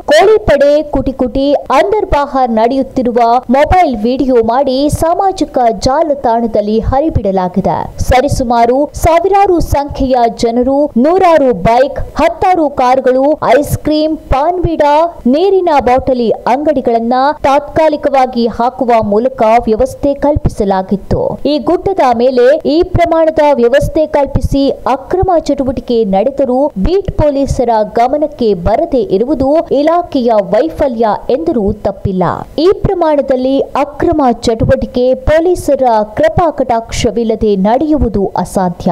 ಕೋಳಿಪಡೆ ಕುಟಿಕುಟಿ ಅಂದರ್ ಬಾಹರ್ ನಡೆಯುತ್ತಿರುವ mobile video ಮಾಡಿ ಸಾಮಾಜಿಕ ಜಾಲತಾಣದಲ್ಲಿ ಹರಿಬಿಡಲಾಗಿದೆ. ಸರಿಸುಮಾರು ಸಾವಿರಾರು ಸಂಖ್ಯೆಯ ಜನರು, ನೂರಾರು ಬೈಕ್, 10 ಕಾರುಗಳು, ಐಸ್ ಕ್ರೀಂ, ಪಾನ್ ಬೀಡಾ, ನೀರಿನ ಬಾಟಲಿ ಅಂಗಡಿಗಳನ್ನ ತಾತ್ಕಾಲಿಕವಾಗಿ ಹಾಕುವ ಮೂಲಕ ವ್ಯವಸ್ಥೆ ಕಲ್ಪಿಸಲಾಗಿತ್ತು. ಈ ಗುಡ್ಡದ ಮೇಲೆ ಈ ಪ್ರಮಾಣದ ವ್ಯವಸ್ಥೆ ಕಲ್ಪಿಸಿ ಅಕ್ರಮ ಚಟುವಟಿಕೆ ನಡೆದರೂ ಬೀಟ್ ಪೊಲೀಸರ ಗಮನಕ್ಕೆ ಬರದೇ ಇರುವುದು ಇಲಾಖೆಯ ವೈಫಲ್ಯ ಎಂದರೂ ತಪ್ಪಿಲ್ಲ. ಈ ಪ್ರಮಾಣದಲ್ಲಿ ಅಕ್ರಮ ಚಟುವಟಿಕೆ ಪೊಲೀಸರ ಕೃಪಾ ಕಟಾಕ್ಷವಿಲ್ಲದೆ ನಡೆಯುವುದು ಅಸಾಧ್ಯ.